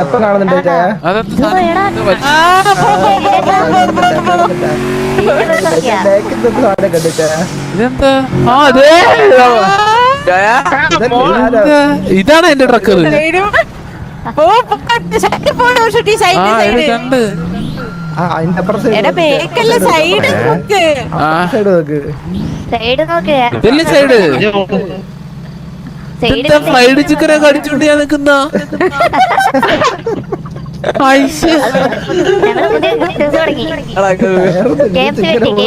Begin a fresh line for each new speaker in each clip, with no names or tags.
ഇപ്പൊ കാണുന്നുണ്ട് ചേ. ബാക്കിൽ നിന്ന് സാധനം കണ്ടു ചേ.
ഇതെന്താ? ഇതാണ് എന്റെ ട്രക്ക്. കണ്ട്
അതിന്റെ അപ്പുറം
ഇതല്ലേ സൈഡ്. ഫ്രൈഡ് ചിക്കനൊക്കെ അടിച്ചോണ്ട് ഞാൻ നിക്കുന്ന.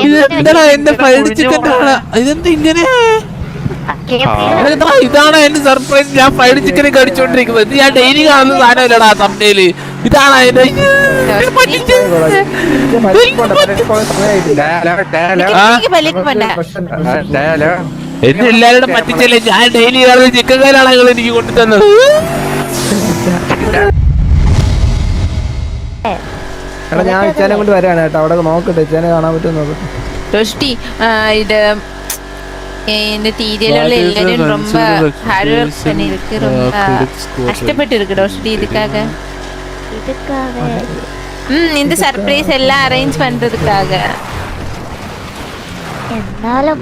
ഇതെന്താ എന്റെ ഫ്രൈഡ് ചിക്കൻ? ഇതെന്താ ഇങ്ങനെ? ഇതാണ് എന്റെ സർപ്രൈസ്. ഞാൻ ഫ്രൈഡ് ചിക്കനൊക്കെ അടിച്ചോണ്ടിരിക്കുന്നത്. ഇത് ഞാൻ ഡെയിലി കാണുന്ന സാധനമല്ലടാ തമ്മില്. ഇതാണ് അതിന്റെ എന്നെ എല്ലാവരും പറ്റിച്ചല്ലേ. ഞാൻ ഡെയിലി കാണുന്ന ചിക്കൻ കറിയാണ് എനിക്ക് കൊണ്ടു തന്നത്.
എടാ ഞാൻ ഇച്ചാനെ കൊണ്ട് വരാണ് കേട്ടോ. അവിടെ നോക്കട്ടെ ഇച്ചാനെ കാണാൻ പറ്റുമോ നോക്കട്ടെ.
ரோஷ்டி இது இந்த டீரியல்ல எல்லாரும் ரொம்ப ஹார்ட் வர்க் பண்ணிருக்கு. ரொம்ப கஷ்டப்பட்டு இருக்கு ரோஷ்டி இதுக்காக. இந்த சர்ப்ரைஸ் எல்லாம் அரேஞ்ச் பண்றதுக்காக.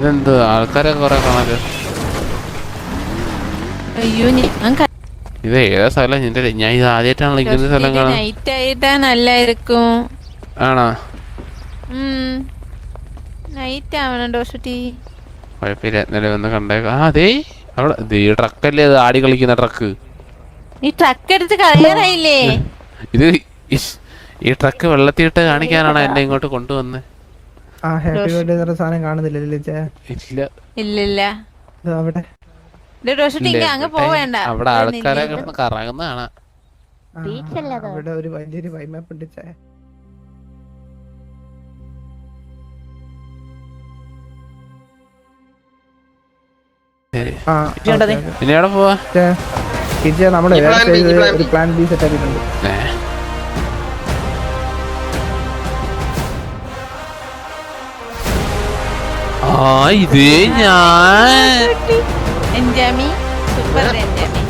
ഇതെന്ത് ആൾക്കാരെ കുറെ കാണാല്.
അയ്യോ
ഇത് ഏതാ സ്ഥലം? ഞാൻ ഇത് ആദ്യമായിട്ടാണല്ലോ ഇങ്ങനത്തെ സ്ഥലം കാണാൻ.
നൈറ്റ് ആയിട്ടാ നല്ലായിരിക്കും.
ആണോ?
നൈറ്റ് ആവണം ഡോഷുട്ടി.
കുഴപ്പമില്ല, ഇന്നലെ വന്ന് കണ്ടേക്കാം. അതെ അവിടെ ഈ ട്രക്കല്ലേ, അത് ആടി കളിക്കുന്ന ട്രക്ക്.
ഈ ട്രക്ക് എടുത്ത് കളയാറായില്ലേ?
ഇത് ഈ ട്രക്ക് വെള്ളത്തിയിട്ട് കാണിക്കാനാണ് എന്നെ ഇങ്ങോട്ട് കൊണ്ടുവന്നത്.
സാധനം കാണുന്നില്ല.
ഇല്ല
അവിടെ
അങ്ങ് പോവേണ്ട.
അവിടെ ആൾക്കാരെ കറങ്ങുന്നതാണ്.
അവിടെ ഒരു വലിയൊരു വൈമാപ്പ് ഉണ്ട്.
ഇനി എവിടെ പോവാ?
നമ്മള് ഒരു പ്ലാൻ ബി സെറ്റ് ആക്കിയിട്ടുണ്ട്.
ഇതേ ഞാൻ
എൻജാമി സൂപ്പർ എൻജാമി.